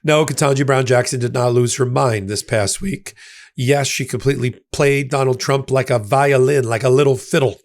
No, Ketanji Brown Jackson did not lose her mind this past week. Yes, she completely played Donald Trump like a violin, like a little fiddle,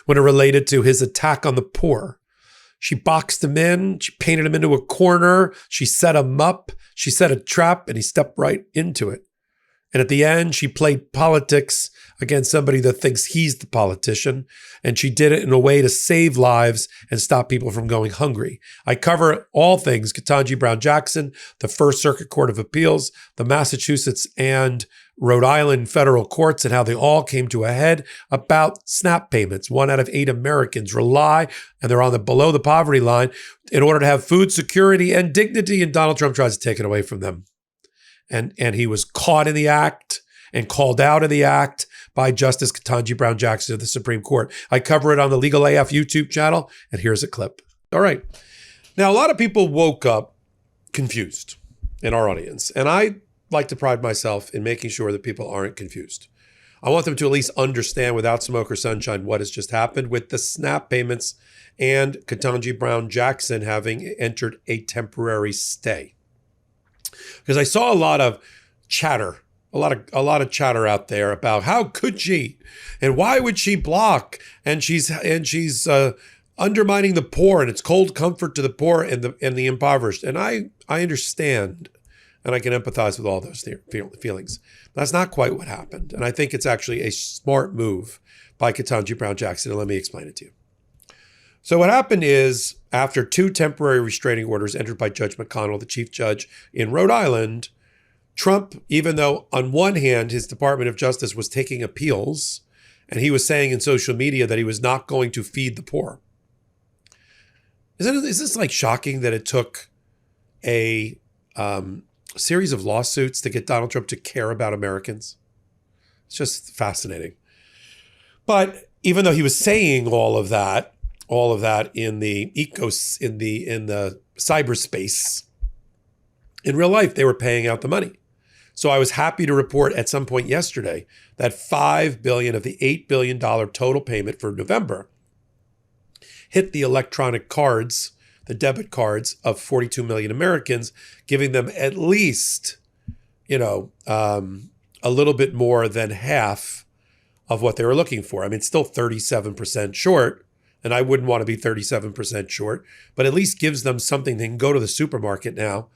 when it related to his attack on the poor. She boxed him in. She painted him into a corner. She set him up. She set a trap, and he stepped right into it. And at the end, she played politics against somebody that thinks he's the politician. And she did it in a way to save lives and stop people from going hungry. I cover all things Ketanji Brown Jackson, the First Circuit Court of Appeals, the Massachusetts and Rhode Island federal courts, and how they all came to a head about SNAP payments. 1 out of 8 Americans rely, and they're on the below the poverty line, in order to have food security and dignity, and Donald Trump tries to take it away from them. And he was caught in the act and called out of the act by Justice Ketanji Brown Jackson of the Supreme Court. I cover it on the Legal AF YouTube channel, and here's a clip. All right. Now, a lot of people woke up confused in our audience, and I like to pride myself in making sure that people aren't confused. I want them to at least understand without smoke or sunshine what has just happened with the SNAP payments and Ketanji Brown Jackson having entered a temporary stay. Because I saw a lot of chatter, a lot of chatter out there about how could she, and why would she block, and she's undermining the poor, and it's cold comfort to the poor and the impoverished. And I understand, and I can empathize with all those feelings. That's not quite what happened, and I think it's actually a smart move by Ketanji Brown Jackson. And let me explain it to you. So what happened is, after 2 temporary restraining orders entered by Judge McConnell, the chief judge in Rhode Island, Trump, even though on one hand his Department of Justice was taking appeals, and he was saying in social media that he was not going to feed the poor. Is this like shocking that it took a series of lawsuits to get Donald Trump to care about Americans? It's just fascinating. But even though he was saying all of that in the in the cyberspace, in real life, they were paying out the money. So I was happy to report at some point yesterday that $5 billion of the $8 billion total payment for November hit the electronic cards, the debit cards of 42 million Americans, giving them at least, a little bit more than half of what they were looking for. I mean, it's still 37% short. And I wouldn't want to be 37% short, but at least gives them something. They can go to the supermarket now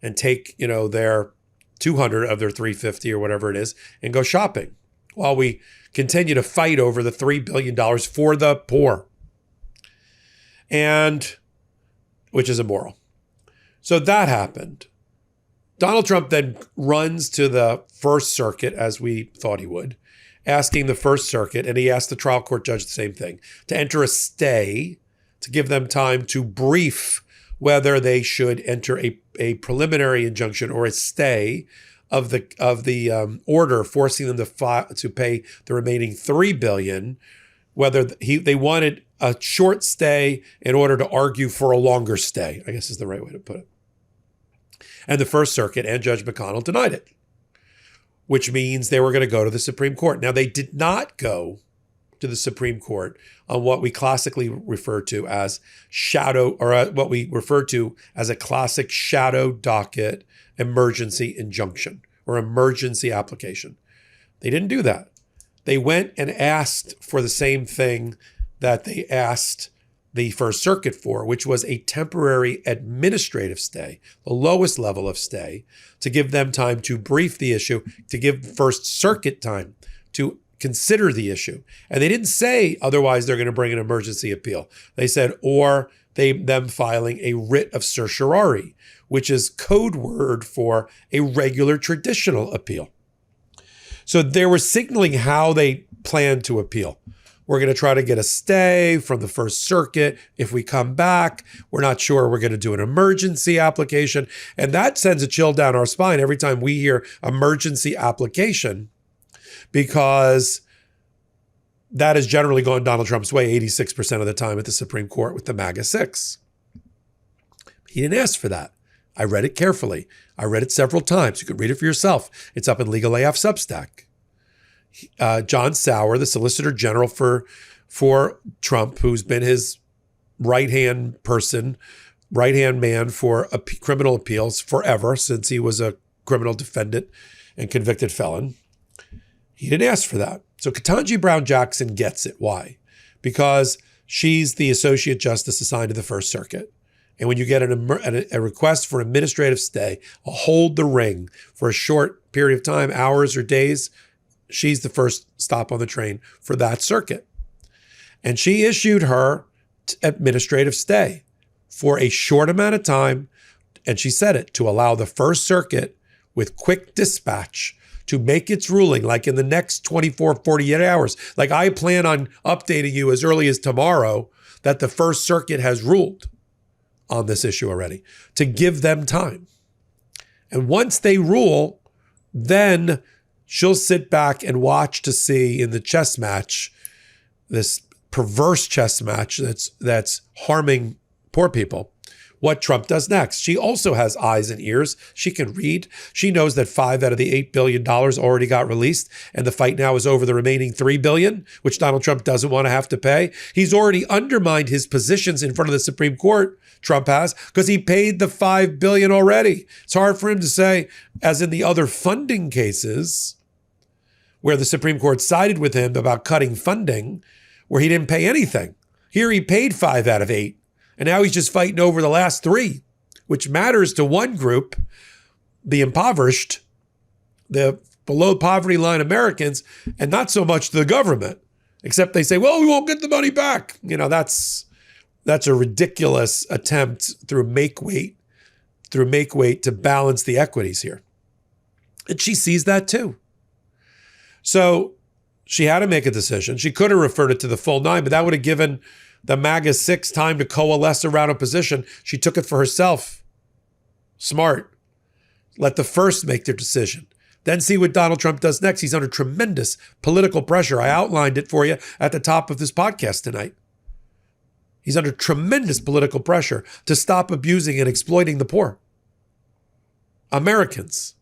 and take, their 200 of their 350 or whatever it is and go shopping while we continue to fight over the $3 billion for the poor, and which is immoral. So that happened. Donald Trump then runs to the First Circuit, as we thought he would, asking the First Circuit, and he asked the trial court judge the same thing, to enter a stay, to give them time to brief whether they should enter a preliminary injunction or a stay of the order forcing them to pay the remaining $3 billion, whether they wanted a short stay in order to argue for a longer stay, I guess is the right way to put it. And the First Circuit and Judge McConnell denied it, which means they were going to go to the Supreme Court. Now, they did not go to the Supreme Court on what we classically refer to as what we refer to as a classic shadow docket emergency injunction or emergency application. They didn't do that. They went and asked for the same thing that they asked the First Circuit for, which was a temporary administrative stay, the lowest level of stay, to give them time to brief the issue, to give First Circuit time to consider the issue. And they didn't say otherwise they're going to bring an emergency appeal. They said, or them filing a writ of certiorari, which is code word for a regular traditional appeal. So they were signaling how they planned to appeal. We're going to try to get a stay from the First Circuit. If we come back, we're not sure we're going to do an emergency application. And that sends a chill down our spine every time we hear emergency application, because that has generally gone Donald Trump's way 86% of the time at the Supreme Court with the MAGA 6. He didn't ask for that. I read it carefully. I read it several times. You can read it for yourself. It's up in Legal AF Substack. John Sauer, the Solicitor General for Trump, who's been his right-hand person right-hand man for criminal appeals forever, since he was a criminal defendant and convicted felon. He didn't ask for that. So Ketanji Brown Jackson gets it. Why? Because she's the associate justice assigned to the First Circuit. And when you get a request for administrative stay, a hold the ring for a short period of time, hours or days, she's the first stop on the train for that circuit. And she issued her administrative stay for a short amount of time. And she said it to allow the First Circuit with quick dispatch to make its ruling, like in the next 24, 48 hours. Like I plan on updating you as early as tomorrow that the First Circuit has ruled on this issue already, to give them time. And once they rule, then she'll sit back and watch to see in the chess match, this perverse chess match that's harming poor people, what Trump does next. She also has eyes and ears. She can read. She knows that $5 out of the $8 billion already got released, and the fight now is over the remaining $3 billion, which Donald Trump doesn't want to have to pay. He's already undermined his positions in front of the Supreme Court, Trump has, because he paid the $5 billion already. It's hard for him to say, as in the other funding cases, where the Supreme Court sided with him about cutting funding, where he didn't pay anything. Here he paid 5 out of 8. And now he's just fighting over the last 3, which matters to one group, the impoverished, the below poverty line Americans, and not so much to the government, except they say, well, we won't get the money back. You know, that's a ridiculous attempt through make weight to balance the equities here. And she sees that too. So she had to make a decision. She could have referred it to the full 9, but that would have given the MAGA 6 time to coalesce around a position. She took it for herself. Smart. Let the first make their decision. Then see what Donald Trump does next. He's under tremendous political pressure. I outlined it for you at the top of this podcast tonight. He's under tremendous political pressure to stop abusing and exploiting the poor. Americans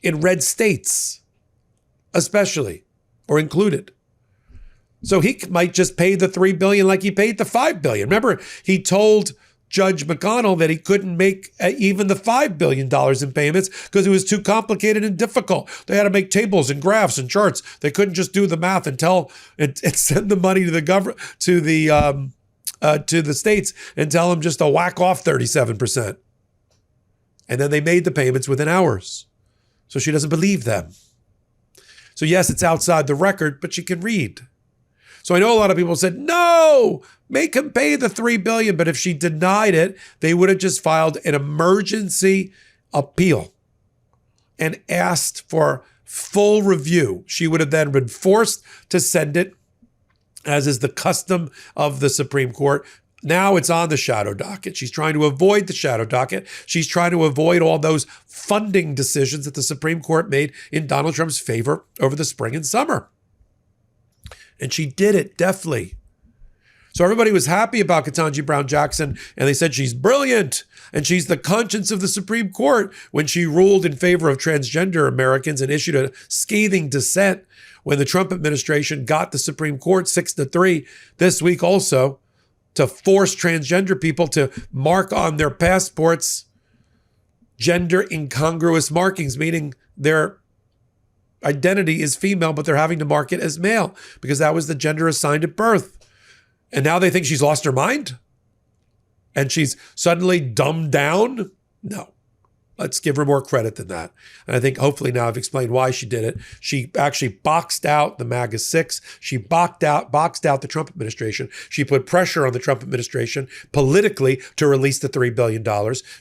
in red states, especially, or included. So he might just pay the $3 billion like he paid the $5 billion. Remember, he told Judge McConnell that he couldn't make even the $5 billion in payments because it was too complicated and difficult. They had to make tables and graphs and charts. They couldn't just do the math and send the money to the government, to the states, and tell them just to whack off 37%. And then they made the payments within hours. So she doesn't believe them. So yes, it's outside the record, but she can read. So I know a lot of people said, no, make him pay the $3 billion. But if she denied it, they would have just filed an emergency appeal and asked for full review. She would have then been forced to send it, as is the custom of the Supreme Court. Now it's on the shadow docket. She's trying to avoid the shadow docket. She's trying to avoid all those funding decisions that the Supreme Court made in Donald Trump's favor over the spring and summer. And she did it deftly. So everybody was happy about Ketanji Brown Jackson, and they said she's brilliant, and she's the conscience of the Supreme Court when she ruled in favor of transgender Americans and issued a scathing dissent when the Trump administration got the Supreme Court 6-3 this week also to force transgender people to mark on their passports gender incongruous markings, meaning their identity is female, but they're having to mark it as male because that was the gender assigned at birth. And now they think she's lost her mind and she's suddenly dumbed down. No, let's give her more credit than that. And I think hopefully now I've explained why she did it. She actually boxed out the MAGA 6. She boxed out the Trump administration. She put pressure on the Trump administration politically to release the $3 billion.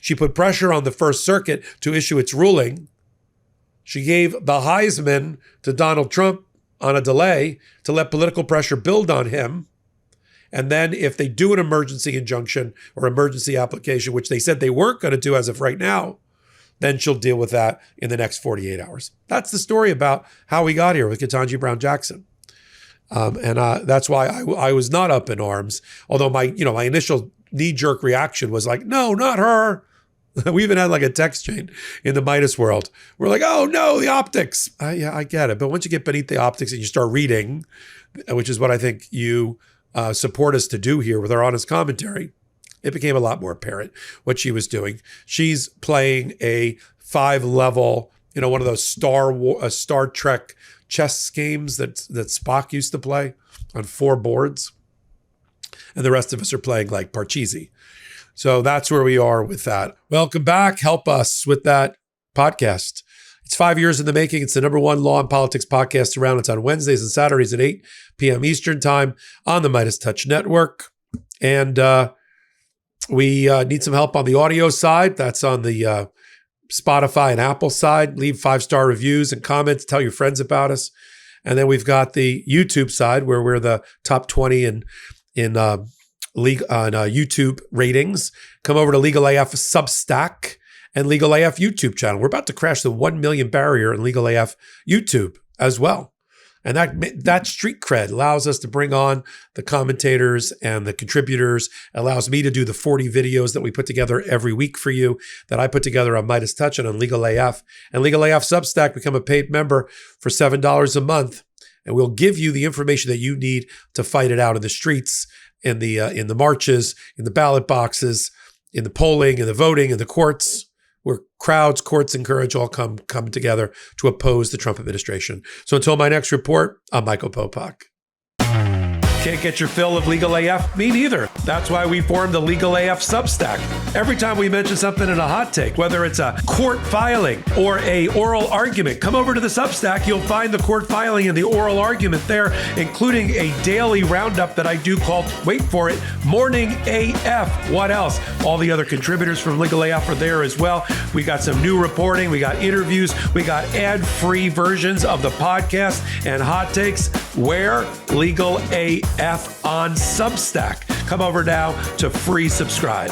She put pressure on the First Circuit to issue its ruling. She gave the Heisman to Donald Trump on a delay to let political pressure build on him. And then if they do an emergency injunction or emergency application, which they said they weren't going to do as of right now, then she'll deal with that in the next 48 hours. That's the story about how we got here with Ketanji Brown Jackson. And that's why I was not up in arms, although my initial knee-jerk reaction was like, no, not her. We even had like a text chain in the Meidas world. We're like, oh no, the optics. Yeah, I get it. But once you get beneath the optics and you start reading, which is what I think you support us to do here with our honest commentary, it became a lot more apparent what she was doing. She's playing a 5-level, one of those Star Trek chess games that Spock used to play on 4 boards. And the rest of us are playing like Parcheesi. So that's where we are with that. Welcome back. Help us with that podcast. It's 5 years in the making. It's the #1 law and politics podcast around. It's on Wednesdays and Saturdays at 8 p.m. Eastern time on the MeidasTouch network. And we need some help on the audio side. That's on the Spotify and Apple side. Leave 5-star reviews and comments. Tell your friends about us. And then we've got the YouTube side where we're the top 20 in league on YouTube ratings. Come over to Legal AF Substack and Legal AF YouTube channel. We're about to crash the 1 million barrier in Legal AF YouTube as well. And that street cred allows us to bring on the commentators and the contributors, allows me to do the 40 videos that we put together every week for you, that I put together on MeidasTouch and on Legal AF. And Legal AF Substack, become a paid member for $7 a month. And we'll give you the information that you need to fight it out in the streets, in the marches, in the ballot boxes, in the polling, in the voting, in the courts, where crowds, courts, and courage all come together to oppose the Trump administration. So until my next report, I'm Michael Popok. Can't get your fill of Legal AF? Me neither. That's why we formed the Legal AF Substack. Every time we mention something in a hot take, whether it's a court filing or a oral argument, come over to the Substack. You'll find the court filing and the oral argument there, including a daily roundup that I do called, wait for it, Morning AF. What else? All the other contributors from Legal AF are there as well. We got some new reporting. We got interviews. We got ad-free versions of the podcast and hot takes. Where? Legal AF on Substack. Come over now to free subscribe.